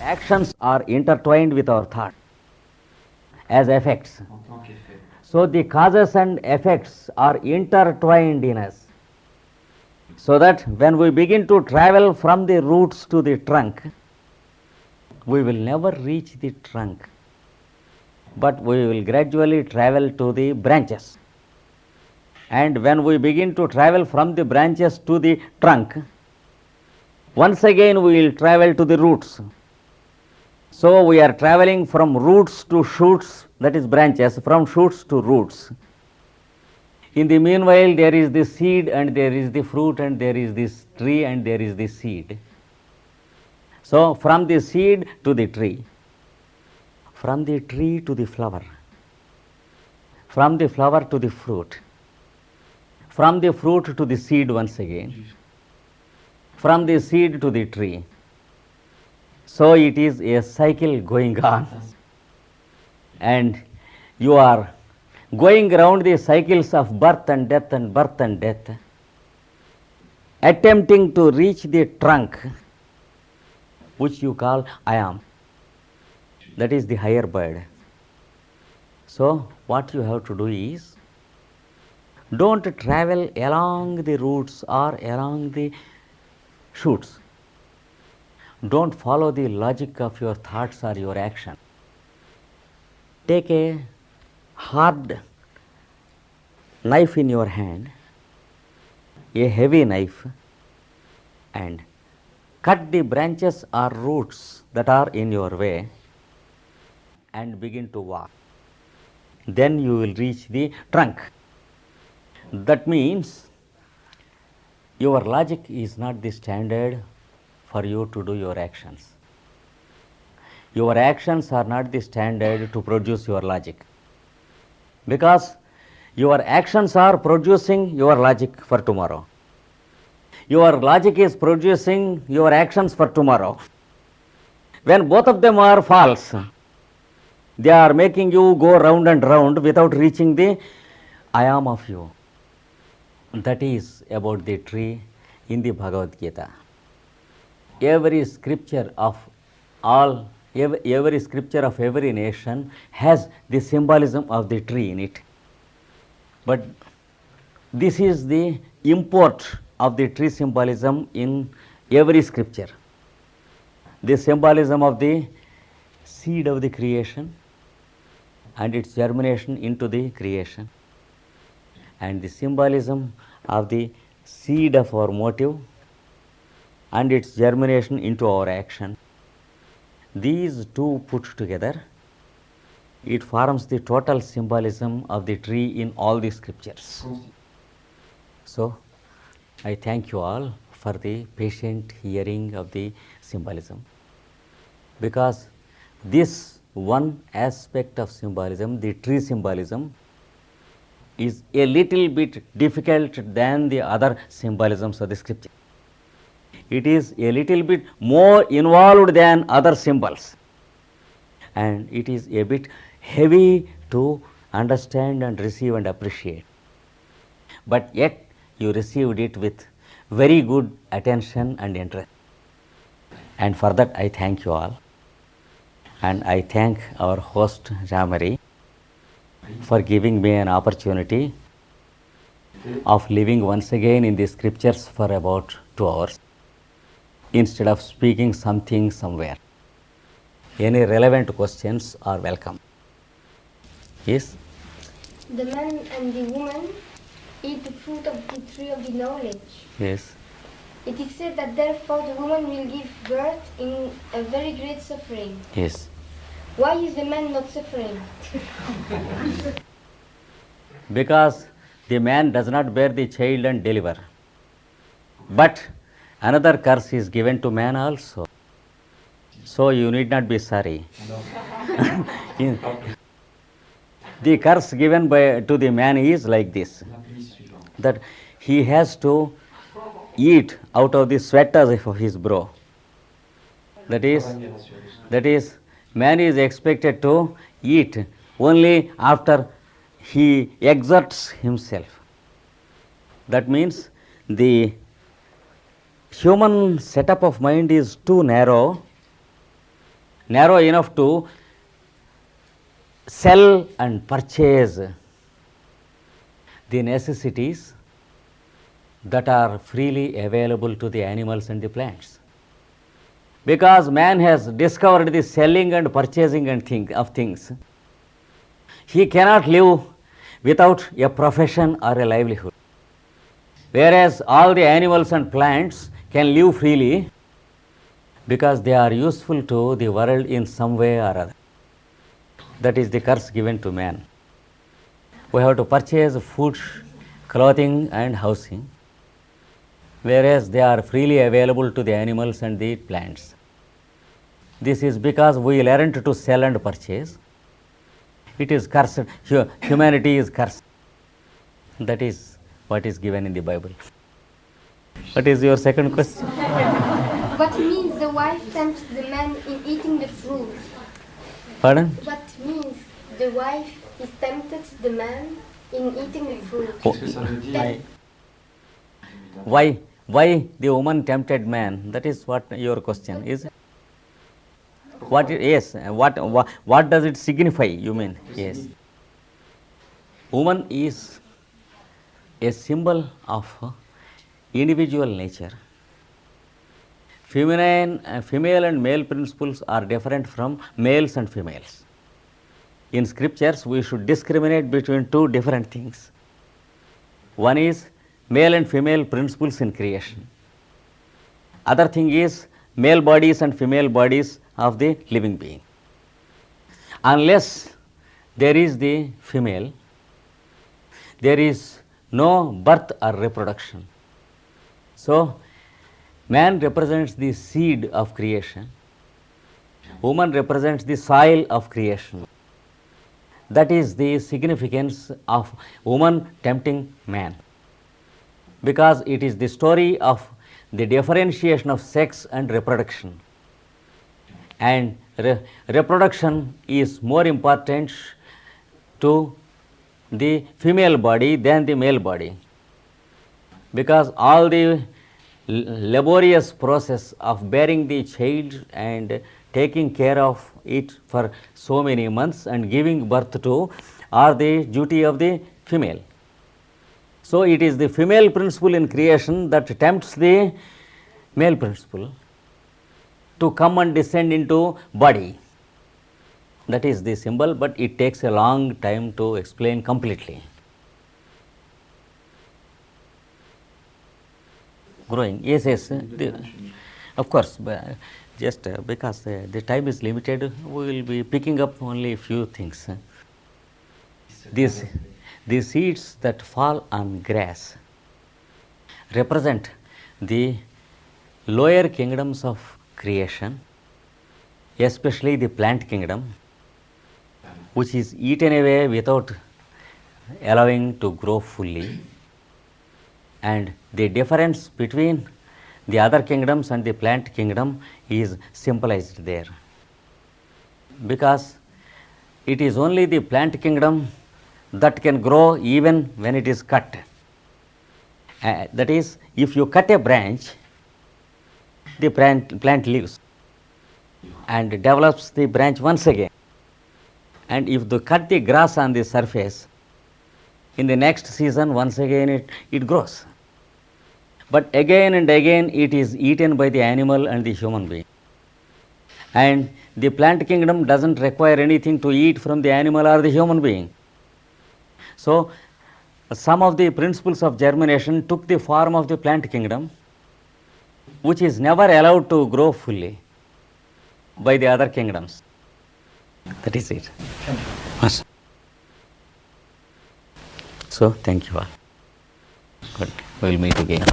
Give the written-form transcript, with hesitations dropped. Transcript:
actions are intertwined with our thought as effects. en tant qu'effet. So the causes and effects are intertwined in us. So that when we begin to travel from the roots to the trunk, we will never reach the trunk, but we will gradually travel to the branches. And when we begin to travel from the branches to the trunk, once again we will travel to the roots. So we are traveling from roots to shoots, that is branches, from shoots to roots. In the meanwhile, there is the seed and there is the fruit and there is this tree and there is the seed. So from the seed to the tree, from the tree to the flower, from the flower to the fruit, from the fruit to the seed once again, from the seed to the tree. So it is a cycle going on, and you are going around the cycles of birth and death and birth and death, attempting to reach the trunk, which you call I am. That is the higher bird. So what you have to do is, don't travel along the roots or along the shoots. Don't follow the logic of your thoughts or your action. Take a hard knife in your hand, a heavy knife, and cut the branches or roots that are in your way and begin to walk. Then you will reach the trunk. That means your logic is not the standard for you to do your actions. Your actions are not the standard to produce your logic, because your actions are producing your logic for tomorrow. Your logic is producing your actions for tomorrow. When both of them are false, they are making you go round and round without reaching the I am of you. That is about the tree in the Bhagavad Gita. Every scripture of every scripture of every nation has the symbolism of the tree in it. But this is the import of the tree symbolism in every scripture. The symbolism of the seed of the creation and its germination into the creation, and the symbolism of the seed of our motive and its germination into our action. These two put together, it forms the total symbolism of the tree in all the scriptures. So, I thank you all for the patient hearing of the symbolism, because this one aspect of symbolism, the tree symbolism, is a little bit difficult than the other symbolisms of the scripture. It is a little bit more involved than other symbols, and it is a bit heavy to understand and receive and appreciate. But yet you received it with very good attention and interest, and for that I thank you all, and I thank our host Ramari for giving me an opportunity of living once again in the scriptures for about 2 hours instead of speaking something somewhere. Any relevant questions are welcome. Yes? The man and the woman eat the fruit of the tree of the knowledge. Yes. It is said that therefore the woman will give birth in a very great suffering. Yes. Why is the man not suffering? Because the man does not bear the child and deliver. But another curse is given to man also. So you need not be sorry. The curse given to the man is like this, that he has to eat out of the sweat of his brow. That is, man is expected to eat only after he exerts himself. That means the human setup of mind is too narrow narrow enough to sell and purchase the necessities that are freely available to the animals and the plants. Because man has discovered the selling and purchasing of things, he cannot live without a profession or a livelihood. Whereas all the animals and plants can live freely because they are useful to the world in some way or other. That is the curse given to man. We have to purchase food, clothing and housing, whereas they are freely available to the animals and the plants. This is because we learned to sell and purchase. It is cursed. Humanity is cursed. That is what is given in the Bible. What is your second question? What means the wife tempts the man in eating the fruit? Pardon? What means the wife is tempted the man in eating the fruit? Oh, Qu'est-ce que ça veut dire? why the woman tempted man? That is what your question is. What? Yes. What does it signify? You mean? Yes. Woman is a symbol of individual nature. Female and male principles are different from males and females. In scriptures, we should discriminate between two different things. One is male and female principles in creation. Other thing is male bodies and female bodies of the living being. Unless there is the female, there is no birth or reproduction. So, man represents the seed of creation. Woman represents the soil of creation. That is the significance of woman tempting man. Because it is the story of the differentiation of sex and reproduction. And reproduction is more important to the female body than the male body. Because all the laborious process of bearing the child and taking care of it for so many months and giving birth to are the duty of the female. So, it is the female principle in creation that tempts the male principle to come and descend into body. That is the symbol, but it takes a long time to explain completely. Growing, yes, of course, just because the time is limited, we will be picking up only a few things. The seeds that fall on grass represent the lower kingdoms of creation, especially the plant kingdom, which is eaten away without allowing to grow fully. And the difference between the other kingdoms and the plant kingdom is symbolized there. Because it is only the plant kingdom that can grow even when it is cut. That is, if you cut a branch, the plant lives and develops the branch once again. And if you cut the grass on the surface, in the next season once again it grows. But again and again it is eaten by the animal and the human being. And the plant kingdom doesn't require anything to eat from the animal or the human being. So, some of the principles of germination took the form of the plant kingdom, which is never allowed to grow fully by the other kingdoms. That is it. Yes. So, thank you all. Good. We will meet again.